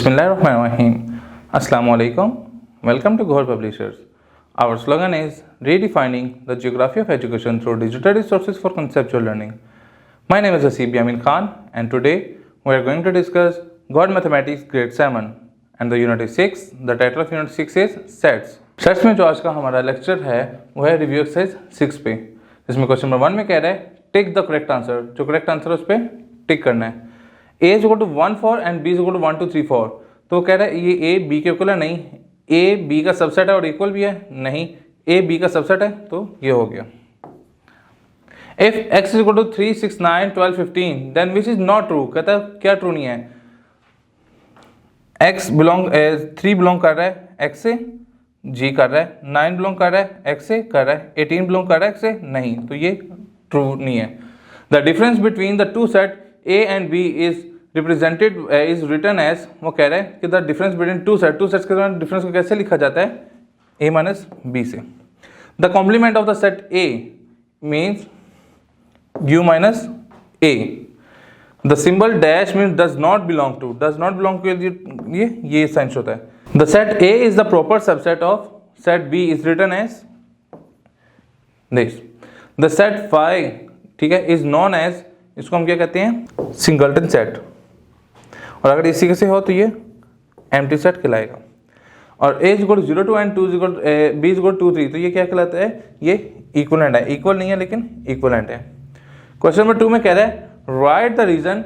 Bismillahirrahmanirrahim. Assalamualaikum. Welcome to Ghor Publishers. Our slogan is redefining the geography of education through digital resources for conceptual learning. My name is Asib Yamin Khan and today we are going to discuss Ghor Mathematics Grade 7 and the Unit 6. The title of Unit 6 is Sets. Sets में जो आज का हमारा lecture है वो है review exercise 6 पे, जिसमें क्वेश्चन नंबर 1 में कह रहा है टिक द करेक्ट आंसर. जो करेक्ट आंसर है उस पर टिक करना है. A is equal to 1 4 and B is equal to 1 2 3 4. तो कह रहा है ये A B के इक्वल है. नहीं, A B का सबसेट है और इक्वल भी है. नहीं, A B का सबसेट है, तो ये हो गया. If x is equal to 3 6 9 12 15 then which is not true. कहता है क्या ट्रू नहीं है. x बिलोंग 3 बिलोंग कर रहा है x से, G कर रहा है. 9 बिलोंग कर रहा है x से, कर रहा है. 18 बिलोंग कर रहा है x से, नहीं, तो ये ट्रू नहीं है. The difference between the two set A and B is represented is written as, वो कह रहे हैं कि the difference between two sets के दौरान डिफरेंस को कैसे लिखा जाता है, A माइनस बी से. The complement of the set A means U minus A. The symbol dash means does not belong to. Does not belong के लिए ये साइंस होता है. The set A is the proper subset of set B is written as this. The set phi, ठीक है, is known as, इसको हम क्या कहते हैं, सिंगलटन सेट. और अगर इसी के से हो तो ये एम्प्टी सेट कहलाएगा. और A equal to 0 2 and B equal to 3, तो ये क्या कहलाता है, ये इक्वलेंट है. इक्वल नहीं है लेकिन इक्वलेंट है. क्वेश्चन नंबर 2 में कह रहा है write the reason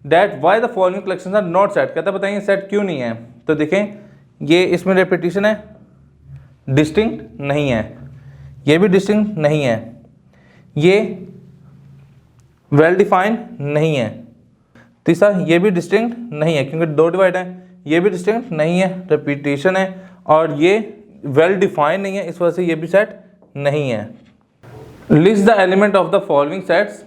that why the following collections are not set. कहता है बताइए सेट क्यों नहीं है. तो देखें ये इसमें रेपिटेशन है, डिस्टिंक्ट नहीं है, ये भी डिस्टिंक्ट नहीं है, ये वेल डिफाइंड नहीं है, तीसरा ये भी डिस्टिंक्ट नहीं है क्योंकि दो डिवाइड है, ये भी डिस्टिंक्ट नहीं है, रिपीटेशन है, और ये वेल डिफाइंड नहीं है, इस वजह से ये भी सेट नहीं है. List the element of the following sets,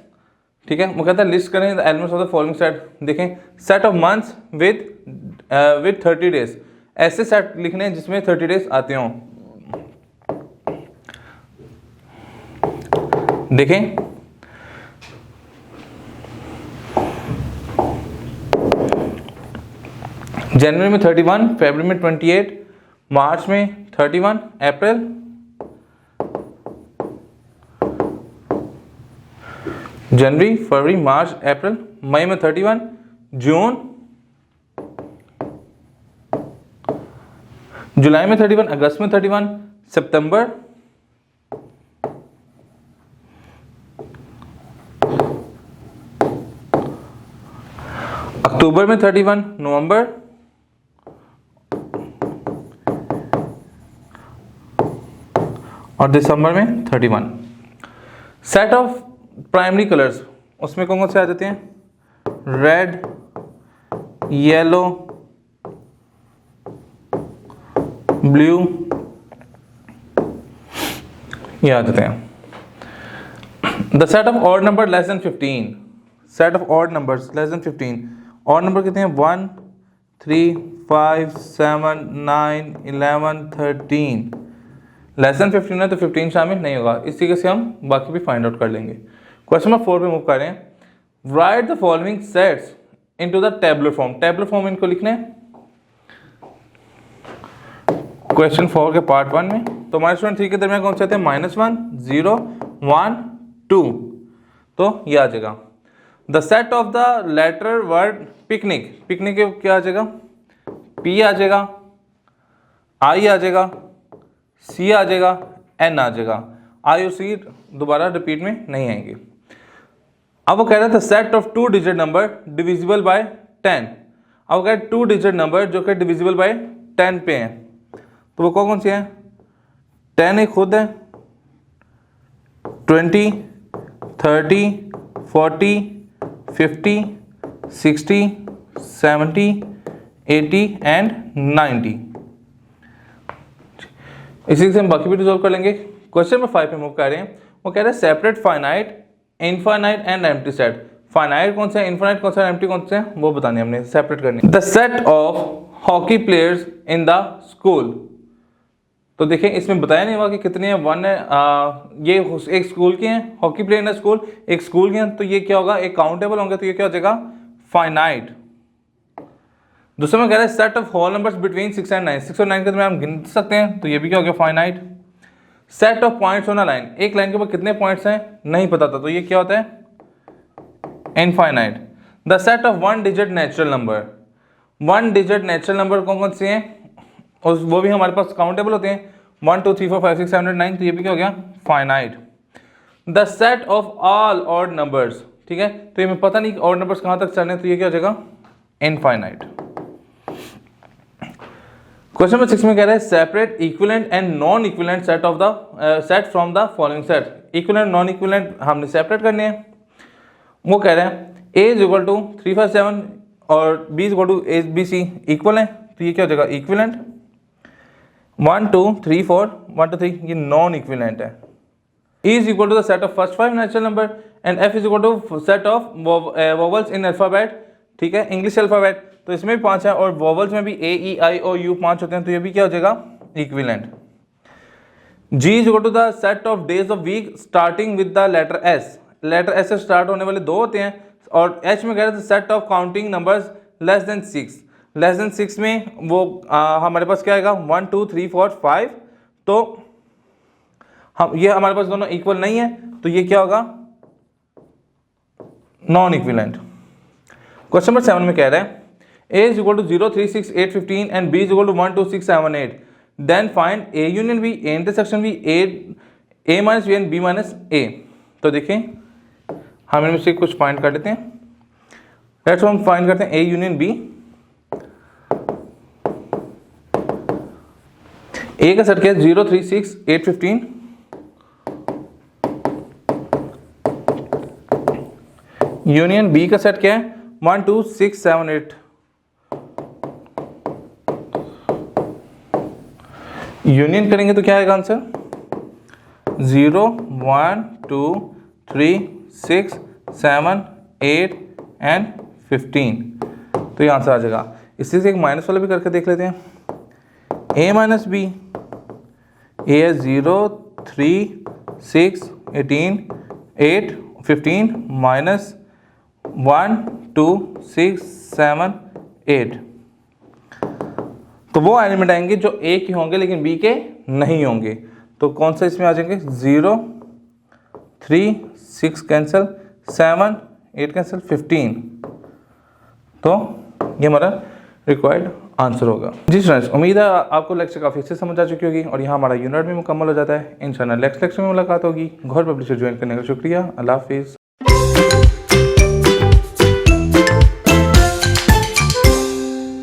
ठीक है, वो कहता है लिस्ट करें the elements of the following set. देखें set of months with 30 days. ऐसे सेट लिखने हैं जिसमें 30 डेज आते हों. देखें जनवरी में 31, फरवरी में 28, मार्च में 31, अप्रैल, जनवरी फरवरी मार्च अप्रैल, मई में 31, जून, जुलाई में 31, अगस्त में 31, सितंबर, अक्टूबर में 31, नवंबर, और दिसंबर में 31. सेट ऑफ प्राइमरी कलर्स, उसमें कौन कौन से आ जाते हैं, रेड, येलो, ब्लू, ये आ जाते हैं. The set of odd number less than 15. Set of odd numbers less than 15. Odd number कितने हैं, 1 3 5 7 9 11 13. लेस देन 15 है तो 15 शामिल नहीं होगा. इस तरीके से हम बाकी भी फाइंड आउट कर लेंगे. क्वेश्चन नंबर 4 पे मूव कर रहे हैं. Right the following sets into the tabular form. Tabular form इनको लिखने हैं क्वेश्चन 4 के पार्ट 1 में. तो हमारे स्टूडेंट 3 के दरमियान कौन से आते हैं, -1 0 1 2, तो ये आ जाएगा. The set of the letter word picnic. Picnic क्या आ जाएगा, P आ जाएगा, I आ जाएगा, C आ जाएगा, N आ जाएगा. I और C दोबारा रिपीट में नहीं आएंगे. अब वो कह रहा था set of 2 digit number divisible by 10. अब वो कह रहा है 2 डिजिट नंबर जो कि डिविजिबल बाय 10 पे हैं, तो वो कौन सी है, 10 एक खुद है, 20 30 40 50 60 70 80 एंड 90. इसी से हम बाकी भी रिजॉल्व कर लेंगे. क्वेश्चन नंबर 5 पे मूव कर रहे हैं. वो कह रहे हैं separate finite, infinite and empty set. Finite कौन सा है, इनफाइनाइट कौन सा है, एम्प्टी कौन सा है, वो बताने हमने सेपरेट करनी. The set of hockey players in the school. तो देखिए इसमें बताया नहीं हुआ कि कितने हैं, 1 है, ये एक स्कूल के हैं, hockey player in the school एक स्कूल के हैं, तो ये क्या होगा, एक काउंटेबल होंगे, तो ये क्या हो जाएगा, फाइनाइट. दूसरे में कह रहा है set of whole numbers between 6 and 9, 6 और 9 के दरमियान हम गिन सकते हैं, तो ये भी क्या हो गया finite. Set of points on a line, एक लाइन के ऊपर कितने पॉइंट्स हैं नहीं पता था, तो ये क्या होता है infinite. The set of one digit natural number, one digit natural number कौन कौन से हैं और वो भी हमारे पास काउंटेबल होते हैं, 1 2 3 4 5 6 7 8 9, तो ये भी क्या हो गया finite. The set of all odd numbers, ठीक है, तो ये मैं पता नहीं ऑड नंबर्स कहाँ तक चलने, तो ये क्या हो जाएगा इनफाइनाइट। क्वेश्चन नंबर 6 में कह रहा है separate equivalent and non equivalent set of the set from the following set. Equivalent non equivalent हमने सेपरेट करने हैं। वो कह रहे हैं a इज इक्वल टू 3 5 7 और b is equal to a b c equal है, तो ये क्या हो जाएगा इक्विवेलेंट। 1 2 3 4 1 2 3 ये नॉन इक्विवेलेंट है। e is equal to the set of first 5 natural number and f is equal to set of vowels in alphabet, ठीक है, इंग्लिश अल्फाबेट, तो इसमें भी 5 है और वोवल्स में भी a e i o u 5 होते हैं, तो ये भी क्या हो जाएगा equivalent. g is equal to the set of days of week starting with the letter s, letter s से स्टार्ट होने वाले 2 होते हैं, और h में कह रहे थे set of counting numbers less than 6, less than 6 में वो हमारे पास क्या आएगा 1 2 3 4 5, तो हम ये हमारे पास दोनों इक्वल नहीं है, तो ये क्या होगा नॉन इक्विवेलेंट। क्वेश्चन नंबर 7 में कह रहा है a is equal to 0 3 6 8 15 and b is equal to 1 2 6 7 8, then find a union b, a intersection b, a minus b and b minus a। तो देखें हम इनमें से कुछ फाइंड कर लेते हैं। लेट्स हम फाइंड करते हैं a यूनियन b। a का सेट क्या है 0 3 6 8 15, यूनियन b का सेट क्या है 1 2 6 7 8, यूनियन करेंगे तो क्या आएगा आंसर 0 1 2 3 6 7 8 एंड 15, तो ये आंसर आ जाएगा। इसी से एक माइनस वाला भी करके देख लेते हैं, a माइनस बी, ए है 0 3 6 18 8 15 माइनस 1 2 6 7 8, तो वो एलिमेंट आएंगे जो a के होंगे लेकिन b के नहीं होंगे, तो कौन सा इसमें आ जाएंगे 0 3 6 कैंसिल 7 8 कैंसिल 15, तो ये हमारा रिक्वायर्ड आंसर होगा। जी स्टूडेंट्स, उम्मीद है आपको लेक्चर काफ़ी अच्छे समझ आ चुकी होगी और यहाँ हमारा यूनिट भी मुकम्मल हो जाता है। इंशाल्लाह नेक्स्ट लेक्चर में मुलाकात होगी। गौहर पब्लिशर ज्वाइन करने का शुक्रिया। अल्लाह हाफिज़।